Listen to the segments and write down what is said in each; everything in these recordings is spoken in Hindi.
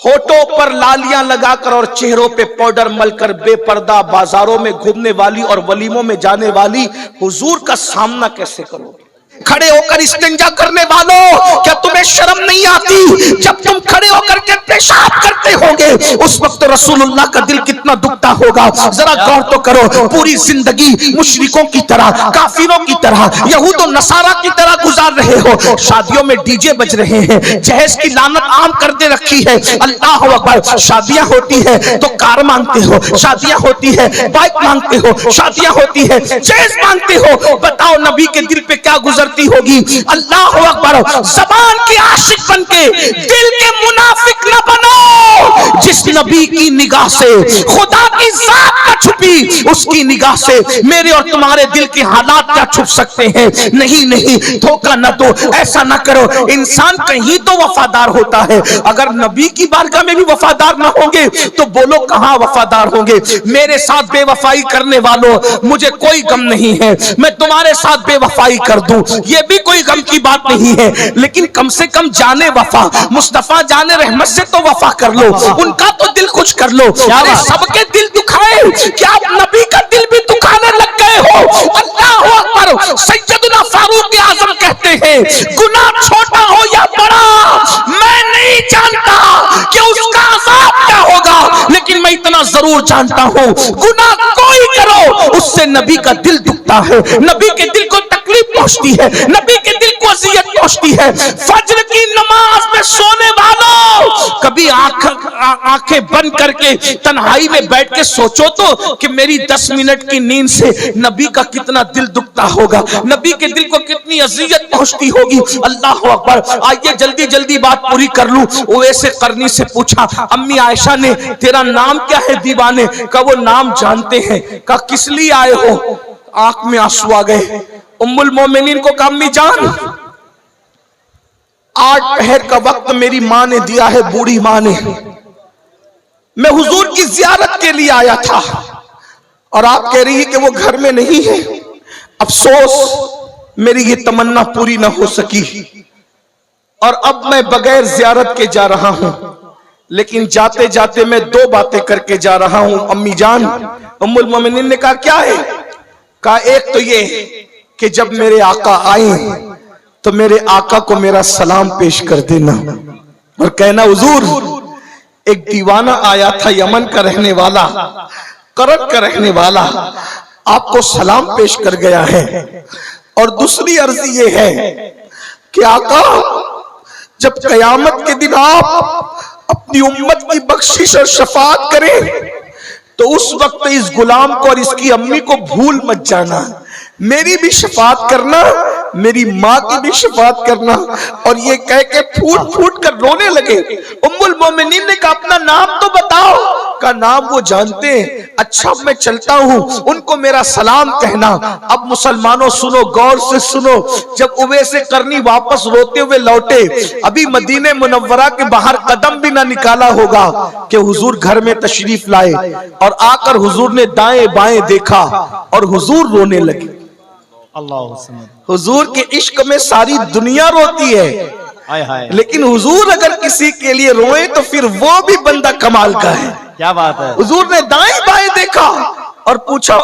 होठों पर लालियां लगाकर और चेहरों पे पाउडर मलकर बेपर्दा बाजारों में घूमने वाली और वलीमों में जाने वाली हुजूर का सामना कैसे करोगे? खड़े होकर इस्तिंजा करने वालों, क्या तुम्हें शर्म नहीं आती? जब तुम खड़े होकर के पेशाब करते होगे उस वक्त रसूलुल्लाह का दिल कितना दुखता होगा। जरा गौर तो करो। पूरी जिंदगी मुशरिकों की तरह, काफिरों की तरह, यहूद और नसारा की तरह गुजार रहे हो। शादियों में डीजे बज रहे हैं, जहेज की लानत आम कर दे रखी है। अल्लाह अकबर। शादियां होती है तो कार मांगते हो, शादियां होती है बाइक मांगते हो, शादियां होती है जहेज मांगते हो। बताओ नबी के दिल पे क्या गुजरती होगी? अल्लाह अकबर। ज़बान के आशिक बनके दिल के मुनाफिक न बनो। जिस नबी की निगाह से खुदा की जात का छुपी, उसकी निगाह से मेरे और तुम्हारे दिल के हालात क्या छुप सकते हैं? नहीं नहीं, धोखा न दो, ऐसा न करो। इंसान कहीं तो वफादार होता है। अगर नबी की बारगाह में भी वफादार न होंगे तो बोलो कहां वफादार होंगे? मेरे साथ बेवफाई करने वालों, मुझे कोई गम नहीं है, मैं तुम्हारे साथ बेवफाई कर दूं, ये भी कोई गम की बात नहीं है। लेकिन कम से कम जाने वफा, मुस्तफा जाने रहमत से तो वफा कर लो, उनका तो दिल कुछ कर लो। अरे सबके दिल दुखाए, क्या आप नबी का दिल भी दुखाने लग गए हो? अल्लाह अकबर। सैयदना फारूक आजम कहते हैं, गुनाह छोटा हो या बड़ा मैं नहीं जानता कि उसका अज़ाब क्या होगा, लेकिन मैं इतना जरूर जानता हूं गुनाह कोई करो उससे नबी का दिल दुखता है, नबी के दिल को तकलीफ पहुंचती है, नबी के दिल को अज़ियत पहुंचती है। फज्र की नमाज में सोने वालों, कभी आंखें बंद करके तन्हाई में बैठ के सोचो तो कि मेरी 10 मिनट की नींद से नबी का कितना दिल दुखता होगा, नबी के दिल को कितनी अज़ियत पहुंचती होगी। अल्लाह अकबर। आइए जल्दी जल्दी बात पूरी कर लूं। ओवैसे करनी से पूछा, अम्मी आयशा ने, तेरा नाम क्या है दीवाने? का वो नाम जानते हैं। का किस लिए आए हो? आंख में आंसू आ गए। उम्मुल मोमिनीन को कहा, अम्मी जान, 8 पहर का वक्त मेरी मां ने दिया है, बूढ़ी मां ने। मैं हुजूर की जियारत के लिए आया था और आप कह रही है कि वो घर में नहीं है। अफसोस मेरी ये तमन्ना पूरी ना हो सकी और अब मैं बगैर जियारत के जा रहा हूं। लेकिन जाते जाते मैं 2 बातें करके जा रहा हूं अम्मी जान। उम्मुल मोमिनीन ने कहा, क्या है? कहा, एक तो ये कि जब मेरे आका आए तो मेरे आका को मेरा सलाम पेश कर देना और कहना, हुजूर एक दीवाना आया था, यमन का रहने वाला, करत का रहने वाला, आपको सलाम पेश कर गया है। और दूसरी अर्जी ये है कि आका जब कयामत के दिन आप अपनी उम्मत की बख्शिश और शफाअत करें तो उस वक्त इस गुलाम को और इसकी अम्मी को भूल मत जाना, मेरी भी शफाअत करना, मेरी माँ की भी शफाअत करना। और ये कह के फूट फूट कर रोने लगे। उम्मुल मोमिनीन ने कहा, अपना नाम तो बताओ। का नाम वो जानते हैं। अच्छा मैं चलता हूं, उनको मेरा सलाम कहना। अब मुसलमानों सुनो, गौर से सुनो। जब उवैसे करनी वापस रोते हुए लौटे, अभी मदीने मुनव्वरा के बाहर कदम भी ना निकाला होगा कि हुजूर घर में तशरीफ लाए और आकर हुजूर ने दाएं बाएं देखा और हुजूर रोने लगे। हुजूर के इश्क में सारी दुनिया रोती है, लेकिन हुजूर अगर किसी के लिए रोए तो फिर वो भी बंदा कमाल का है। क्या बात है? हुजूर ने दाएं बाएं देखा और पूछा,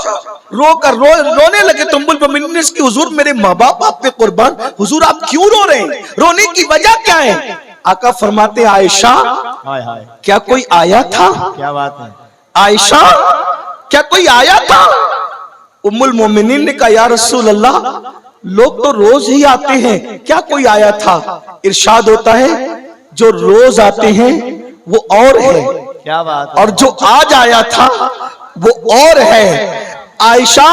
रोने लगे। तो उम्मुल मोमिनीन ने की, हुजूर मेरे माँ बाप आप पे कुर्बान, हुजूर आप क्यों रो रहे हैं? रोने की वजह क्या है? आका फरमाते, आयशा क्या कोई आया था? क्या बात है? आयशा क्या कोई आया था? उम्मुल मोमिनीन ने कहा, या रसूल अल्लाह लोग तो रोज ही आते हैं, क्या कोई आया था? इरशाद होता है, जो रोज आते हैं वो और है, क्या बात है? और जो आज आया था वो और है। आयशा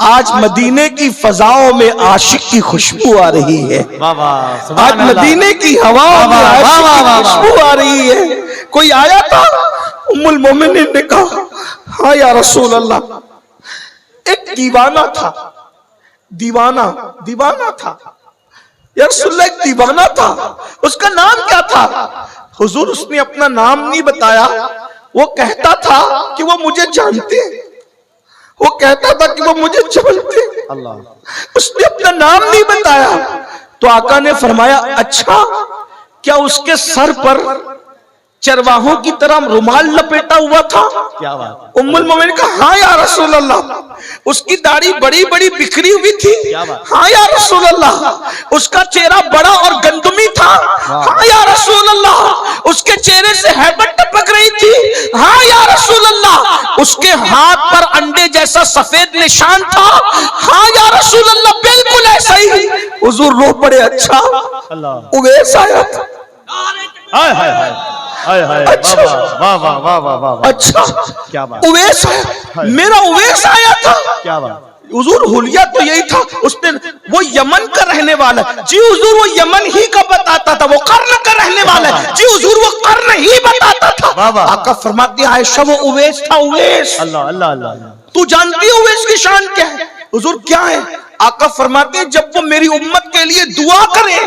आज मदीने की फजाओं में आशिक की खुशबू आ रही है। आज मदीने की हवाओं में आशिक की खुशबू आ रही है। कोई आया था? उम्मुल मोमिनीन ने कहा, हाँ या रसूल अल्लाह, एक दीवाना था। दीवाना था या रसूल, एक दीवाना था। उसका नाम क्या था? हुजूर उसने अपना नाम नहीं बताया। वो कहता था कि वो मुझे जानते, वो कहता था कि वो मुझे जानते। अल्लाह। उसने अपना नाम नहीं बताया। तो आका ने फरमाया, अच्छा क्या उसके सर पर चरवाहों की तरह रुमाल लपेटा हुआ था। क्या बात उम्मुल मोमिन का हाँ या रसूल अल्लाह। उसकी दाढ़ी बड़ी बड़ी बिखरी हुई थी। क्या बात? हाँ या रसूल अल्लाह। उसका चेहरा बड़ा और गंदमी था। हाँ या रसूल अल्लाह। उसके चेहरे से हैबत टपक रही थी। हाँ या रसूल अल्लाह। उसके हाथ पर अंडे जैसा सफेद निशान था। हाँ या रसूल अल्लाह, बिल्कुल ऐसा ही। हुजूर रो पड़े, अच्छा अल्लाह। उवैस आया था। हाय हाय हाय हाय हाय। अच्छा। वाह वाह वाह वाह वाह वाह। अच्छा क्या बात? उवैस आया, मेरा उवैस आया था। क्या बात? हुजूर हुलिया तो यही था। उसने, वो यमन का रहने वाला जी हुजूर, वो यमन ही का बताता था। वो कर्न का रहने वाला है जी हुजूर, वो कर्न ही बताता था। आका फरमाते हैं आयशा वो उवैस था, उवैस। अल्लाह अल्लाह अल्लाह। तू जानती है उवैस की शान क्या है? हुजूर क्या है? आका फरमाते हैं जब वो मेरी उम्मत के लिए दुआ करे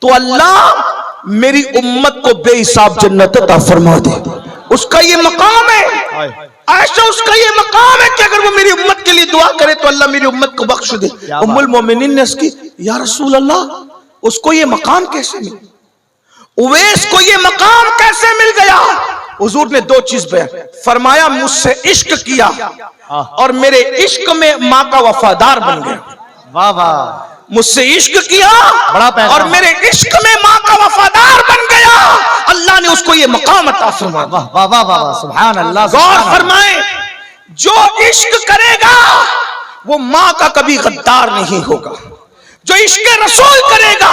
तो अल्लाह मेरी उम्मत को बेहिसाब जन्नत अता फरमा दे। उसका ये मकाम है आयशा, उसका ये मकाम है कि अगर वो मेरी उम्मत के लिए दुआ करे तो अल्लाह मेरी उम्मत को बख्श दे। उम्मुल मोमिनीन ने उसकी, या रसूल अल्लाह, उसको ये मकाम कैसे मिला? उवैस को ये मकाम कैसे मिल गया? हुजूर ने दो चीज बयान फरमाया, मुझसे इश्क किया और मेरे इश्क में मां का वफादार बन गया। वाह वाह। मुझसे इश्क किया बड़ा पैसा। और मेरे इश्क में मां का वफादार बन गया। अल्लाह ने उसको ये मकाम अता फरमाया। वाह वाह वाह वाह। सुभान अल्लाह। गौर फरमाए, जो इश्क करेगा वो मां का कभी गद्दार नहीं होगा। जो इश्क रसूल करेगा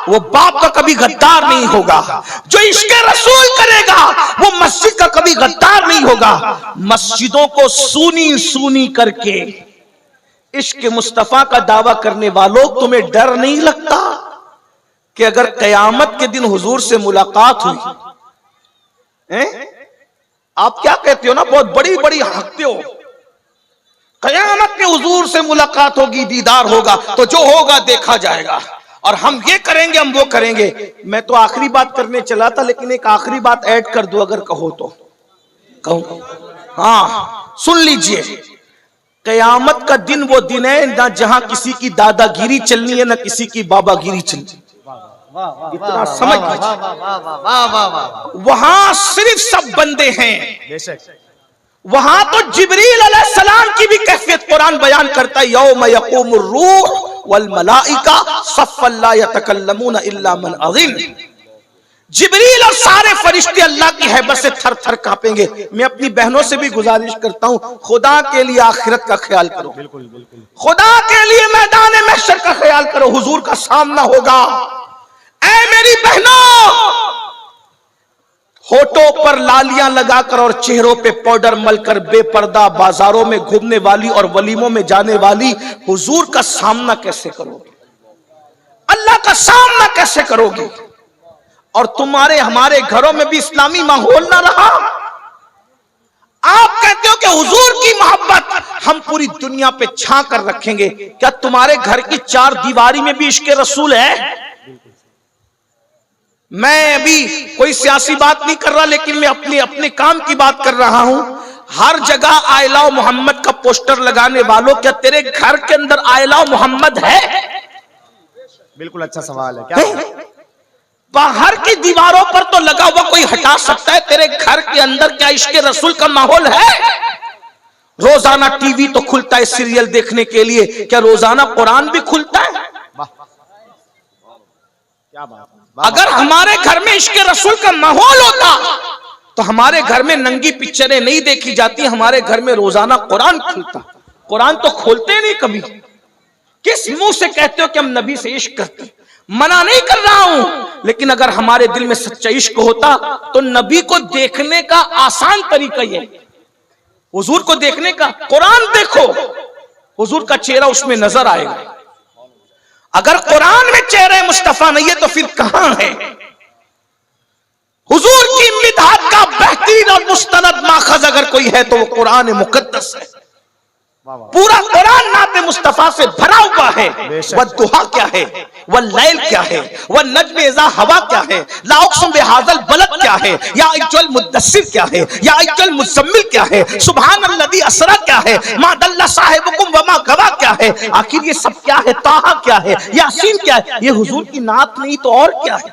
वो बाप का कभी गद्दार नहीं होगा। जो इश्क रसूल करेगा वो मस्जिद का कभी गद्दार नहीं होगा। मस्जिदों को सूनी सूनी करके इश्क मुस्तफा का दावा करने वालों, तुम्हें डर नहीं लगता कि अगर कयामत के दिन हुजूर से मुलाकात हुई, आप क्या कहते हो ना, बहुत बड़ी बड़ी हकते हो, कयामत में हुजूर से मुलाकात होगी, दीदार होगा, तो जो होगा देखा जाएगा और हम ये करेंगे, हम वो करेंगे। मैं तो आखिरी बात करने चला था, लेकिन एक आखिरी बात ऐड कर दो अगर कहो तो। कहूं? हाँ सुन लीजिए, कयामत का दिन वो दिन है ना जहां किसी की दादागिरी चलनी है ना किसी की बाबागिरी चलनी। इतना समझ लीजिए, वहां सिर्फ सब बंदे हैं। वहां तो जिब्रील अलैहिस्सलाम की भी कैफियत कुरान बयान करता है, यौम यक़ूमुर रूह वल मलाइका सफ़्फ़न ला यतकल्लमूना इल्ला मन अज़िन। जिब्रील और सारे फरिश्ते अल्लाह की हैबत से थर थर कांपेंगे। मैं अपनी बहनों से भी गुजारिश करता हूं, खुदा के लिए आखिरत का ख्याल करो। बिल्कुल बिल्कुल। खुदा के लिए मैदान महशर का ख्याल करो, हुजूर का सामना होगा। ऐ मेरी बहनों, होठों पर लालियां लगाकर और चेहरों पे पाउडर मलकर बेपर्दा बाजारों में घूमने वाली और वलीमों में जाने वाली हुजूर का सामना कैसे करोगे? अल्लाह का सामना कैसे करोगे? और तुम्हारे हमारे घरों में भी इस्लामी माहौल ना रहा। आप कहते हो कि हुजूर की मोहब्बत हम पूरी दुनिया पे छा कर रखेंगे। क्या तुम्हारे घर की चार दीवारी में भी इश्क रसूल है? मैं अभी कोई सियासी बात नहीं कर रहा, लेकिन मैं अपने काम की बात कर रहा हूं। हर जगह आई लव मोहम्मद का पोस्टर लगाने वालों, क्या तेरे घर के अंदर आई लव मोहम्मद है? बिल्कुल अच्छा सवाल है। क्या बाहर की दीवारों पर तो लगा हुआ कोई हटा सकता है, तेरे घर के अंदर क्या इश्क रसूल का माहौल है? रोजाना टीवी तो खुलता है सीरियल देखने के लिए, क्या रोजाना कुरान भी खुलता है? क्या बात। अगर हमारे घर में इश्क रसूल का माहौल होता तो हमारे घर में नंगी पिक्चरें नहीं देखी जाती, हमारे घर में रोजाना कुरान खुलता। कुरान तो खोलते नहीं कभी। किस मुंह से कहते हो कि हम नबी से इश्क करते? मना नहीं कर रहा हूं, लेकिन अगर हमारे दिल में सच्चा इश्क होता तो नबी को देखने का आसान तरीका ये, हुजूर को देखने का, कुरान देखो, हुजूर का चेहरा उसमें नजर आएगा। अगर कुरान में चेहरा मुस्तफा नहीं है तो फिर कहां है? हुजूर की मिदाद का बेहतरीन और मुस्तनद माखज अगर कोई है तो वो कुरान मुकद्दस है। पूरा कुरान नाते मुस्तफा से भरा हुआ है। वह दुहा क्या है, वह लैल क्या है, वह नज्म इज़ा हवा क्या है, ला उक़सिम बिहाज़ल बलद क्या है, या अय्युहल मुद्दस्सिर क्या है, या अय्युहल मुज़म्मिल क्या है, सुब्हानल्लज़ी अस्रा क्या है, मा दल्ला साहिबुकुम व मा गवा क्या है। आखिर ये सब क्या है? ताहा क्या है, यासीन क्या है? ये हुजूर की नात नहीं तो और क्या है?